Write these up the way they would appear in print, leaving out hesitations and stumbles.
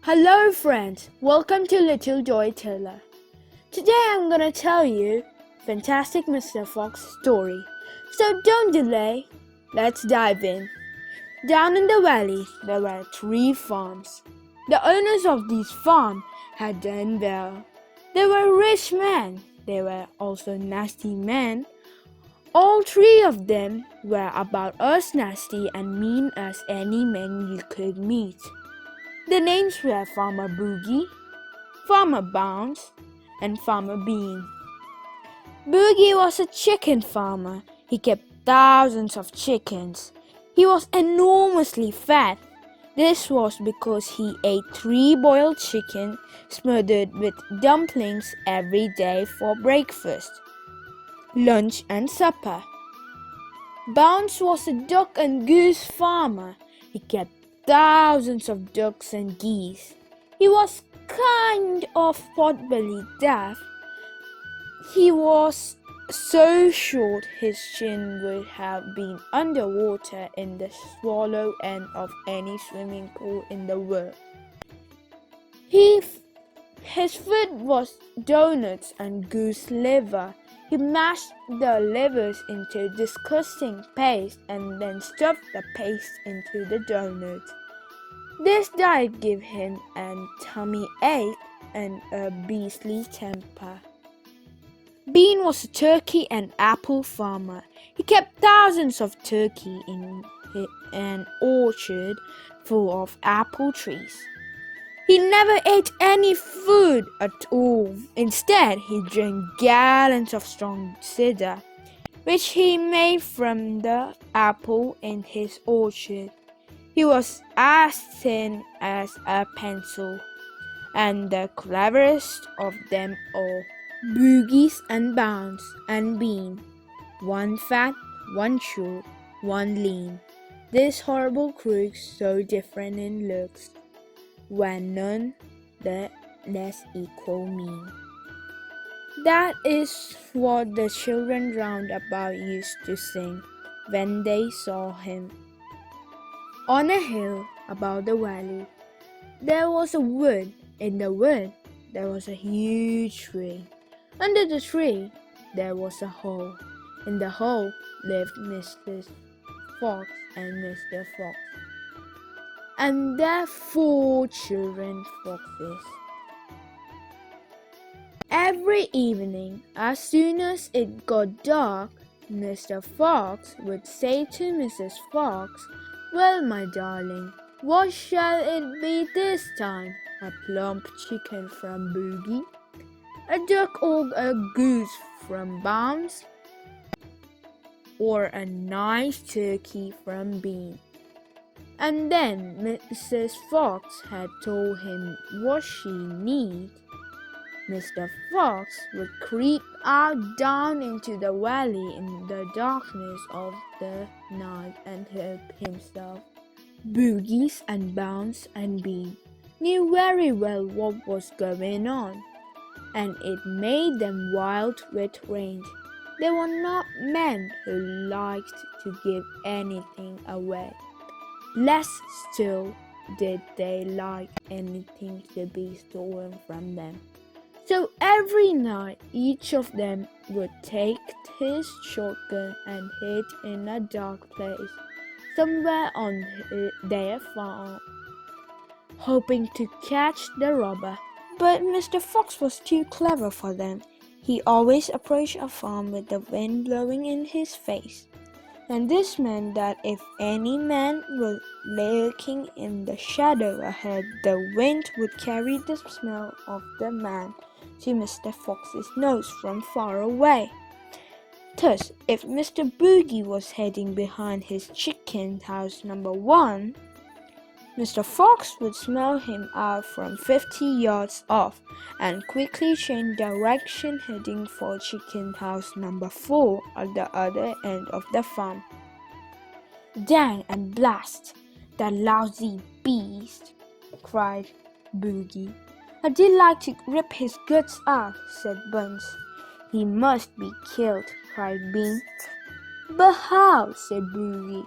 Hello friends, welcome to Little Joy Teller. Today I'm gonna tell you Fantastic Mr. Fox story. So don't delay, let's dive in. Down in the valley there were 3 farms. The owners of these farms had done well. They were rich men, they were also nasty men. All 3 of them were about as nasty and mean as any men you could meet. The names were Farmer Boogie, Farmer Bounce, and Farmer Bean. Boogie was a chicken farmer. He kept thousands of chickens. He was enormously fat. This was because he ate 3 boiled chicken smothered with dumplings every day for breakfast, lunch, and supper. Bounce was a duck and goose farmer. He kept thousands of ducks and geese. He was kind of pot-bellied deaf. He was so short his chin would have been underwater in the shallow end of any swimming pool in the world. His food was donuts and goose liver. He mashed the livers into disgusting paste and then stuffed the paste into the donuts. This diet gave him a tummy ache and a beastly temper. Bean was a turkey and apple farmer. He kept thousands of turkey in an orchard full of apple trees. He never ate any food at all. Instead, he drank gallons of strong cider, which he made from the apple in his orchard. He was as thin as a pencil, and the cleverest of them all, Boogies and Bounce and Bean. One fat, one short, one lean. This horrible crooks, so different in looks, were none the less equal mean. That is what the children round about used to sing when they saw him. On a hill above the valley, there was a wood. In the wood, there was a huge tree. Under the tree, there was a hole. In the hole lived Mrs. Fox and Mr. Fox, and their 4 children foxes. Every evening, as soon as it got dark, Mr. Fox would say to Mrs. Fox, "Well, my darling, what shall it be this time? A plump chicken from Boogie? A duck or a goose from Bounce? Or a nice turkey from Bean?" And then Mrs. Fox had told him what she needed. Mr. Fox would creep out down into the valley in the darkness of the night and help himself. Boogies and Bounce and Bean knew very well what was going on, and it made them wild with rage. They were not men who liked to give anything away. Less still did they like anything to be stolen from them. So every night each of them would take his shotgun and hid in a dark place somewhere on their farm, hoping to catch the robber. But Mr. Fox was too clever for them. He always approached a farm with the wind blowing in his face. And this meant that if any man was lurking in the shadow ahead, the wind would carry the smell of the man to Mr. Fox's nose from far away. Thus, if Mr. Boogie was heading behind his chicken house number 1, Mr. Fox would smell him out from 50 yards off and quickly change direction, heading for chicken house number 4 at the other end of the farm. "Dang and blast that lousy beast!" cried Boogie. "I'd like to rip his guts out," said Buns. "He must be killed," cried Bean. "But how?" said Boogie.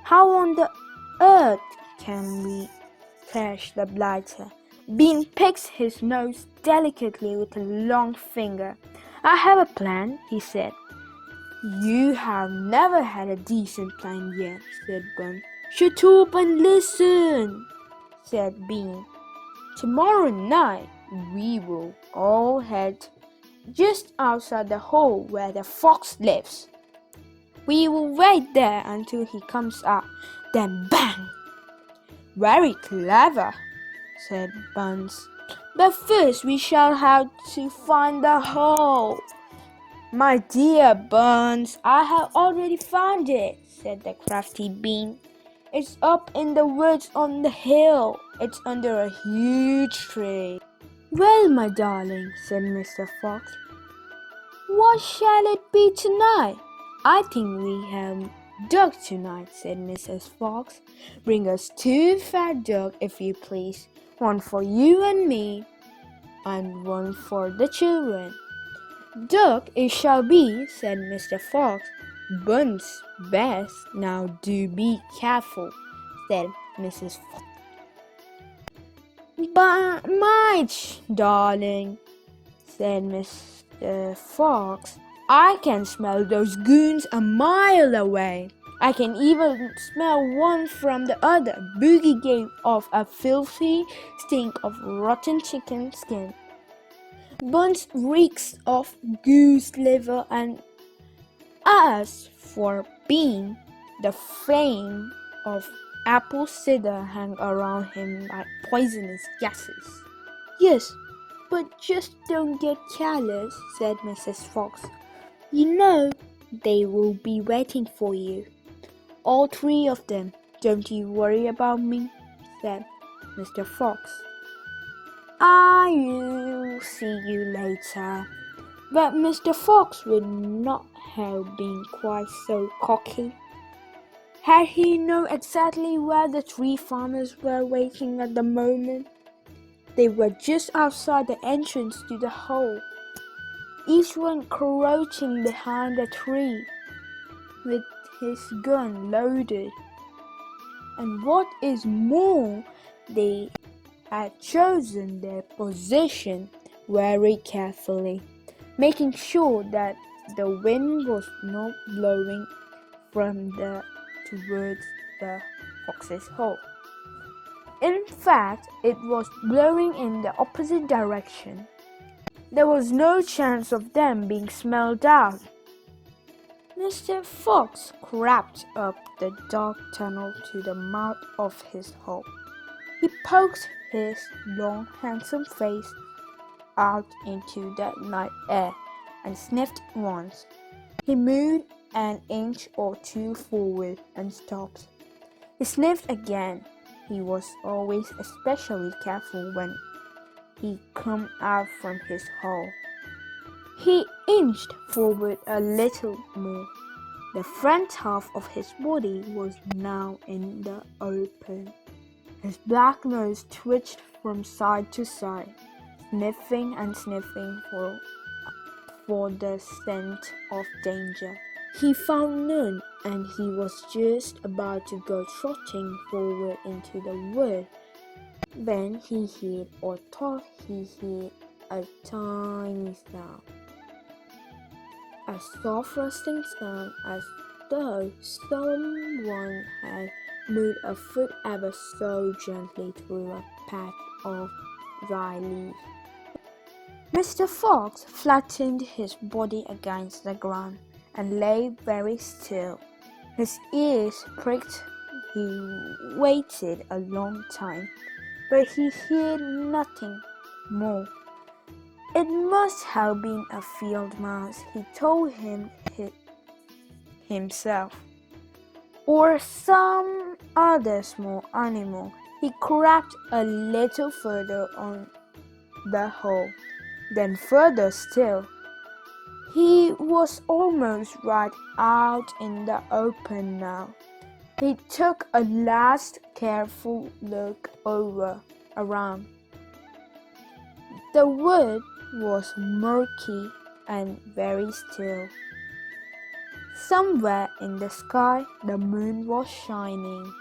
"How on the earth can we crashed the blighter. Bean picks his nose delicately with a long finger. "I have a plan," he said. "You have never had a decent plan yet," said Buns. "Shut up and listen," said Bean. "Tomorrow night we will all head just outside the hole where the fox lives. We will wait there until he comes up, then bang!" "Very clever," said Buns. "But first we shall have to find the hole." "My dear Buns, I have already found it," said the crafty Bean. "It's up in the woods on the hill. It's under a huge tree." "Well, my darling," said Mr. Fox, "what shall it be tonight?" "I think we have duck tonight," said Mrs. Fox. "Bring us 2 fat duck, if you please. 1 for you and me, and 1 for the children." "Duck it shall be," said Mr. Fox. "Buns best. Now do be careful," said Mrs. Fox. "But Marge, darling," said Mr. Fox, "I can smell those goons a mile away. I can even smell one from the other. Boogie gave off a filthy stink of rotten chicken skin. Buns reeks of goose liver, and as for Bean, the flame of apple cider hang around him like poisonous gases." "Yes, but just don't get careless," said Mrs. Fox. "You know they will be waiting for you. All 3 of them. Don't you worry about me," said Mr. Fox. "I'll see you later." But Mr. Fox would not have been quite so cocky. Had he known exactly where the 3 farmers were waiting at the moment? They were just outside the entrance to the hole, each one crouching behind a tree, with his gun loaded. And what is more, they had chosen their position very carefully, making sure that the wind was not blowing from towards the fox's hole. In fact, it was blowing in the opposite direction. There was no chance of them being smelled out. Mr. Fox crept up the dark tunnel to the mouth of his hole. He poked his long, handsome face out into the night air and sniffed once. He moved an inch or 2 forward and stopped. He sniffed again. He was always especially careful when he came out from his hole. He inched forward a little more. The front half of his body was now in the open. His black nose twitched from side to side, sniffing and sniffing for the scent of danger. He found none, and he was just about to go trotting forward into the wood when he heard, or thought he heard, a tiny sound. A soft rustling sound, as though someone had moved a foot ever so gently through a patch of dry leaves. Mr. Fox flattened his body against the ground and lay very still. His ears pricked. He waited a long time, but he heard nothing more. It must have been a field mouse, he told himself, or some other small animal. He crept a little further on the hole, then further still. He was almost right out in the open now. He took a last careful look around. The wood was murky and very still. Somewhere in the sky the moon was shining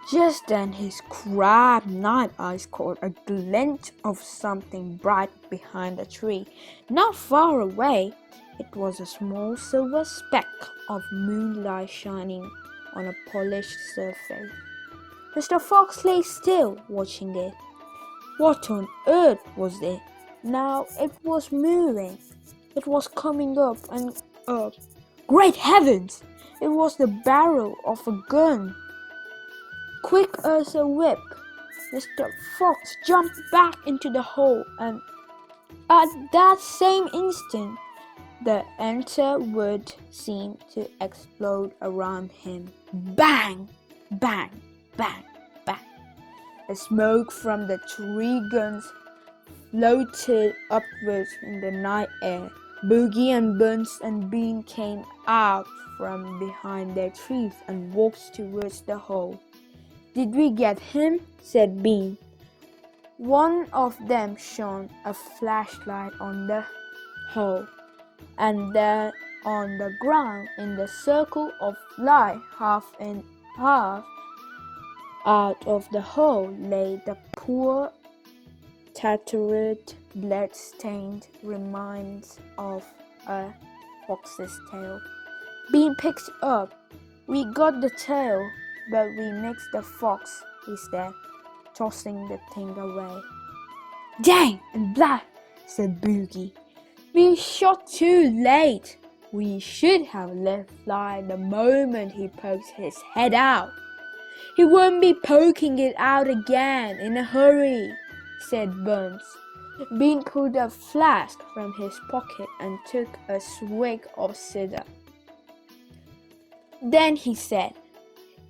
Just then his crab-knife eyes caught a glint of something bright behind a tree. Not far away, it was a small silver speck of moonlight shining on a polished surface. Mr. Fox lay still, watching it. What on earth was it? Now it was moving. It was coming up and up. Great heavens! It was the barrel of a gun. Quick as a whip, Mr. Fox jumped back into the hole, and at that same instant, the entire wood seemed to explode around him. Bang! Bang! Bang! Bang! The smoke from the three guns floated upwards in the night air. Boogie and Buns and Bean came out from behind their trees and walked towards the hole. "Did we get him?" said Bean. One of them shone a flashlight on the hole, and there on the ground in the circle of light, half in half out of the hole, lay the poor, tattered, blood-stained remains of a fox's tail. Bean picked up. "We got the tail, but we mixed the fox," he said, tossing the thing away. "Dang and black," said Boogie. "We shot too late. We should have let fly the moment he poked his head out." "He won't be poking it out again in a hurry," said Buns. Bean pulled a flask from his pocket and took a swig of cider. Then he said,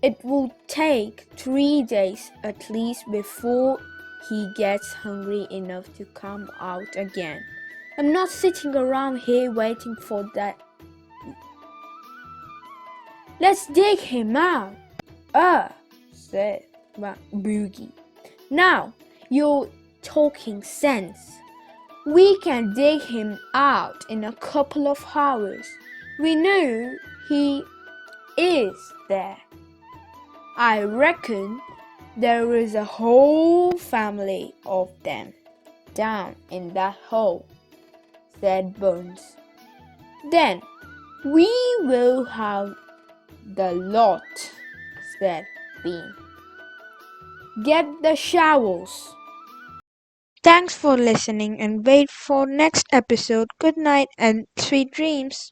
"It will take 3 days at least before he gets hungry enough to come out again. I'm not sitting around here waiting for that. Let's dig him out." Said Boogie. "Now you're talking sense. We can dig him out in a couple of hours. We know he is there. I reckon there is a whole family of them down in that hole," said Bones. "Then we will have the lot," said Bean. "Get the shovels." Thanks for listening and wait for next episode. Good night and sweet dreams.